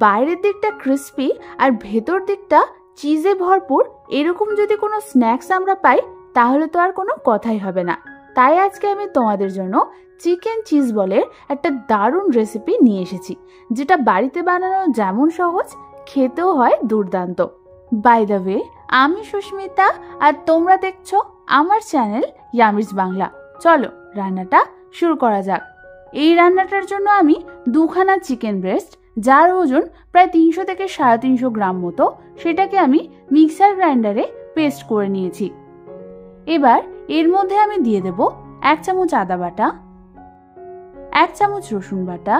বাইরের দিকটা ক্রিস্পি আর ভেতর দিকটা চিজে ভরপুর এরকম যদি কোনো স্ন্যাক্স আমরা পাই তাহলে তো আর কোনো কথাই হবে না। তাই আজকে আমি তোমাদের জন্য চিকেন চিজ বলের একটা দারুণ রেসিপি নিয়ে এসেছি, যেটা বাড়িতে বানানো যেমন সহজ, খেতেও হয় দুর্দান্ত। বাই দ্য ওয়ে, আমি সুস্মিতা আর তোমরা দেখছো আমার চ্যানেল ইয়ামিজ বাংলা। চলো রান্নাটা শুরু করা যাক। এই রান্নাটার জন্য আমি 2খানা চিকেন ব্রেস্ট, যার ওজন প্রায় 300 থেকে 350 গ্রাম মতো, সেটাকে আমি মিক্সার গ্রাইন্ডারে পেস্ট করে নিয়েছি। এবার এর মধ্যে আমি দিয়ে দেব 1 চামচ আদা বাটা, 1 চামচ রসুন বাটা,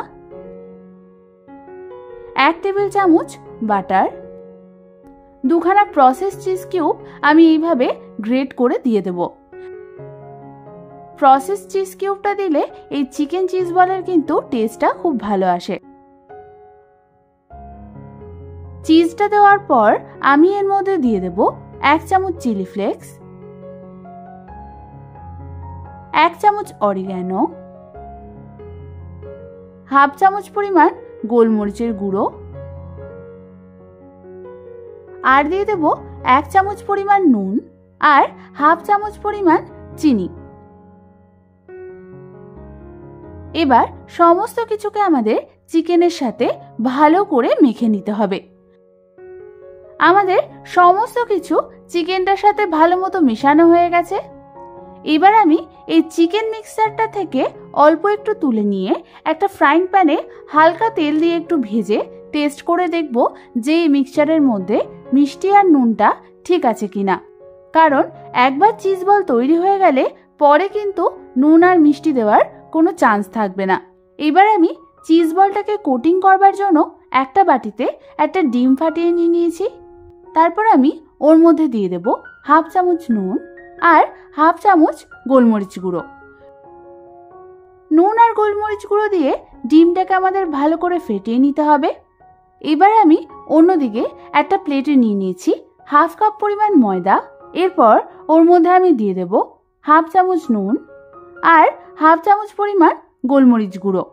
1 টেবিল চামচ বাটার, 2খানা প্রসেস চিজ কিউব আমি এইভাবে গ্রেট করে দিয়ে দেব। প্রসেস চিজ কিউবটা দিলে এই চিকেন চিজ বলের কিন্তু টেস্টটা খুব ভালো আসে। চিজটা দেওয়ার পর আমি এর মধ্যে দিয়ে দেব 1 চামচ চিলি ফ্লেক্স, 1 চামচ অরিগ্যানো, হাফ চামচ পরিমাণ গোলমরিচের গুঁড়ো, আর দিয়ে দেব 1 চামচ পরিমাণ নুন আর হাফ চামচ পরিমাণ চিনি। এবার সমস্ত কিছুকে আমাদের চিকেনের সাথে ভালো করে মেখে নিতে হবে। আমাদের সমস্ত কিছু চিকেনটার সাথে ভালো মতো মেশানো হয়ে গেছে। এবার আমি এই চিকেন মিক্সচারটা থেকে অল্প একটু তুলে নিয়ে একটা ফ্রাইং প্যানে হালকা তেল দিয়ে একটু ভেজে টেস্ট করে দেখব যে এই মিক্সচারের মধ্যে মিষ্টি আর নুনটা ঠিক আছে কিনা। কারণ একবার চিজ বল তৈরি হয়ে গেলে পরে কিন্তু নুন আর মিষ্টি দেওয়ার কোনো চান্স থাকবে না। এবার আমি চিজ বলটাকে কোটিং করবার জন্য একটা বাটিতে একটা ডিম ফাটিয়ে নিয়েছি। তারপর আমি ওর মধ্যে দিয়ে দেব হাফ চামচ নুন আর হাফ চামচ গোলমরিচ গুঁড়ো। নুন আর গোলমরিচ গুঁড়ো দিয়ে ডিমটাকে আমাদের ভালো করে ফেটিয়ে নিতে হবে। এবার আমি অন্যদিকে একটা প্লেটে নিয়ে নিয়েছি হাফ কাপ পরিমাণ ময়দা। এরপর ওর মধ্যে আমি দিয়ে দেব হাফ চামচ নুন আর হাফ চামচ পরিমাণ গোলমরিচ গুঁড়ো।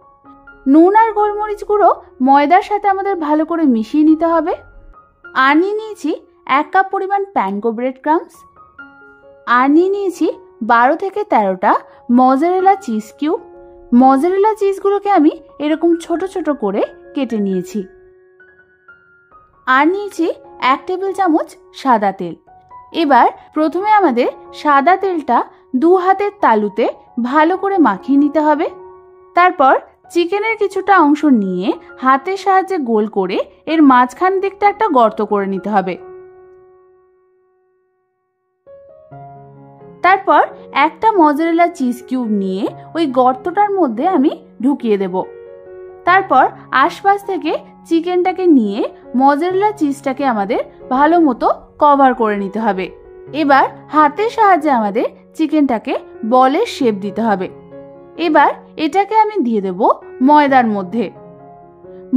নুন আর গোলমরিচ গুঁড়ো ময়দার সাথে আমাদের ভালো করে মিশিয়ে নিতে হবে। আর নিয়ে নিয়েছি 1 কাপ পরিমাণ প্যানকো ব্রেড ক্রাম্বস, আর নিয়ে নিয়েছি 12 থেকে 13টা মজারেলা চিজ কিউব। মজারেলা চিজগুলোকে আমি এরকম ছোট ছোট করে কেটে নিয়েছি। আর নিয়েছি 1 টেবিল চামচ সাদা তেল। এবার প্রথমে আমাদের সাদা তেলটা 2 হাতের তালুতে ভালো করে মাখিয়ে নিতে হবে। তারপর চিকেনের কিছুটা অংশ নিয়ে হাতের সাহায্যে গোল করে এর মাঝখান দিকটা একটা গর্ত করে নিতে হবে। তারপর একটা মজারেলা চিজ কিউব নিয়ে ওই গর্তটার মধ্যে আমি ঢুকিয়ে দেব। তারপর আশপাশ থেকে চিকেনটাকে নিয়ে মজারেলা চিজটাকে আমাদের ভালো মতো কভার করে নিতে হবে। এবার হাতের সাহায্যে আমাদের চিকেনটাকে বলের শেপ দিতে হবে। এবার এটাকে আমি দিয়ে দেব ময়দার মধ্যে।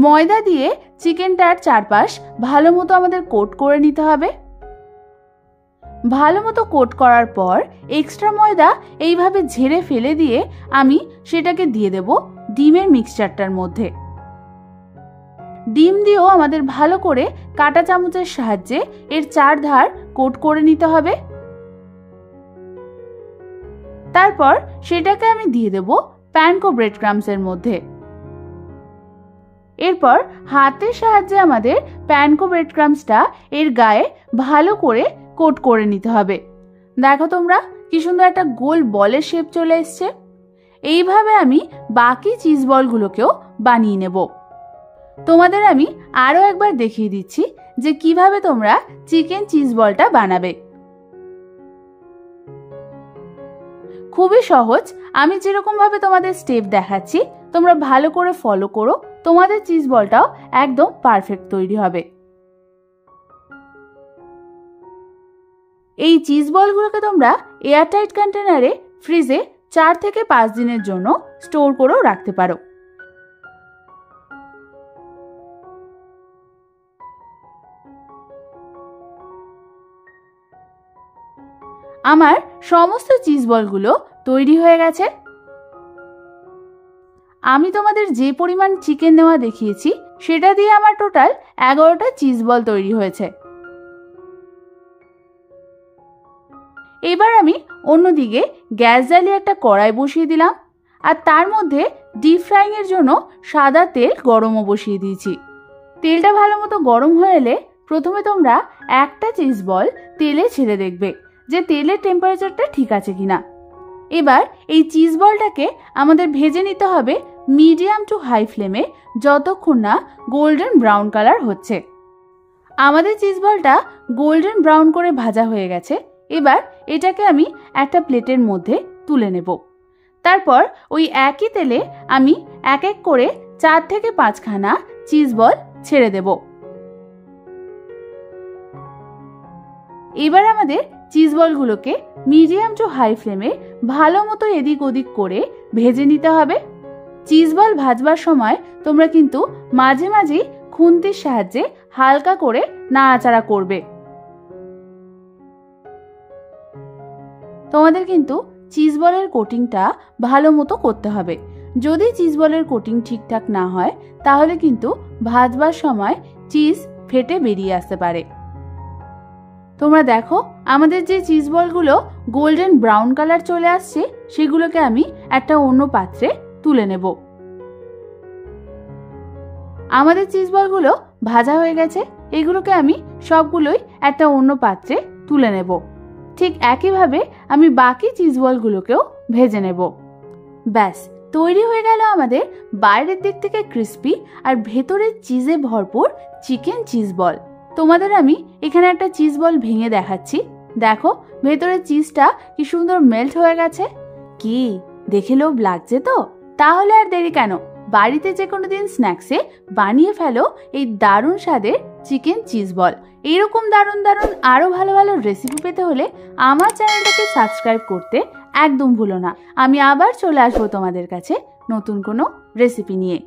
ময়দা দিয়ে চিকেনটার চারপাশ ভালো মতো আমাদের কোট করে নিতে হবে। ভালো মতো কোট করার পর এক্সট্রা ময়দা এইভাবে ঝেড়ে ফেলে দিয়ে আমি সেটাকে দিয়ে দেব ডিমের মিক্সচারটার মধ্যে। ডিম দিয়েও আমাদের ভালো করে কাঁটা চামচের সাহায্যে এর চারধার কোট করে নিতে হবে। তারপর সেটাকে আমি দিয়ে দেব প্যানকো ব্রেড ক্রাম্বসের মধ্যে। এরপর হাতের সাহায্যে আমাদের প্যানকো ব্রেড ক্রাম্বসটা এর গায়ে ভালো করে কোট করে নিতে হবে। দেখো তোমরা কি সুন্দর একটা গোল বলের শেপ চলে এসছে। এইভাবে আমি বাকি চিজ বলগুলোকেও বানিয়ে নেব। তোমাদের আমি আরো একবার দেখিয়ে দিচ্ছি যে কিভাবে তোমরা চিকেন চিজ বলটা বানাবে। খুবই সহজ। আমি যেরকম ভাবে তোমাদের স্টেপ দেখাচ্ছি তোমরা ভালো করে ফলো করো, তোমাদের চিজ বলটাও একদম পারফেক্ট তৈরি হবে। এই চিজ বলগুলোকে তোমরা এয়ারটাইট কন্টেনারে ফ্রিজে 4 থেকে 5 দিনের জন্য স্টোর করেও রাখতে পারো। আমার সমস্ত চিজ বলগুলো তৈরি হয়ে গেছে। আমি তোমাদের যে পরিমাণ চিকেন নেওয়া দেখিয়েছি সেটা দিয়ে আমার টোটাল 11টা চিজ বল তৈরি হয়েছে। এবার আমি অন্যদিকে গ্যাস জ্বালিয়ে একটা কড়াই বসিয়ে দিলাম, আর তার মধ্যে ডিপ ফ্রাইং এর জন্য সাদা তেল গরমও বসিয়ে দিয়েছি। তেলটা ভালো মতো গরম হয়ে এলে প্রথমে তোমরা একটা চিজ বল তেলে ছেড়ে দেখবে যে তেলের টেম্পারেচারটা ঠিক আছে কিনা। এবার এই চিজ বলটাকে আমাদের ভেজে নিতে হবে মিডিয়াম টু হাই ফ্লেমে, যতক্ষণ না গোল্ডেন ব্রাউন কালার হচ্ছে। আমাদের চিজ বলটা গোল্ডেন ব্রাউন করে ভাজা হয়ে গেছে। এবার এটাকে আমি একটা প্লেটের মধ্যে তুলে নেব। তারপর ওই একই তেলে আমি এক এক করে 4 থেকে 5খানা চিজ বল ছেড়ে দেব। এবার আমাদের চিজ বলগুলোকে মিডিয়াম টু হাই ফ্লেমে ভালো মতো এদিক ওদিক করে ভেজে নিতে হবে। চিজ বল ভাজবার সময় তোমরা কিন্তু মাঝে মাঝেই খুন্তির সাহায্যে হালকা করে নাড়াচাড়া করবে। তোমাদের কিন্তু চিজ বলের কোটিংটা ভালো মতো করতে হবে। যদি চিজ বলের কোটিং ঠিকঠাক না হয় তাহলে কিন্তু ভাজবার সময় চিজ ফেটে বেরিয়ে আসতে পারে। তোমরা দেখো আমাদের যে চিজ বলগুলো গোল্ডেন ব্রাউন কালার চলে আসছে সেগুলোকে আমি একটা অন্য পাত্রে তুলে নেব। আমাদের চিজ বলগুলো ভাজা হয়ে গেছে, এগুলোকে আমি সবগুলোই একটা অন্য পাত্রে তুলে নেব। ঠিক একইভাবে আমি বাকি চিজ বলগুলোকেও ভেজে নেব। ব্যাস তৈরি হয়ে গেল আমাদের বাইরের দিক থেকে ক্রিস্পি আর ভেতরের চিজে ভরপুর চিকেন চিজ বল। তোমাদের আমি এখানে একটা চিজ বল ভেঙে দেখাচ্ছি। দেখো ভেতরের চিজটা কি সুন্দর মেল্ট হয়ে গেছে। কি দেখে লোভ লাগছে তো? তাহলে আর দেরি কেন, বাড়িতে যে কোনো দিন স্ন্যাক্সে বানিয়ে ফেলো এই দারুণ স্বাদের চিকেন চিজ বল। এরকম দারুণ দারুণ আরো ভালো ভালো রেসিপি পেতে হলে আমার চ্যানেলটাকে সাবস্ক্রাইব করতে একদম ভুলো না। আমি আবার চলে আসবো তোমাদের কাছে নতুন কোনো রেসিপি নিয়ে।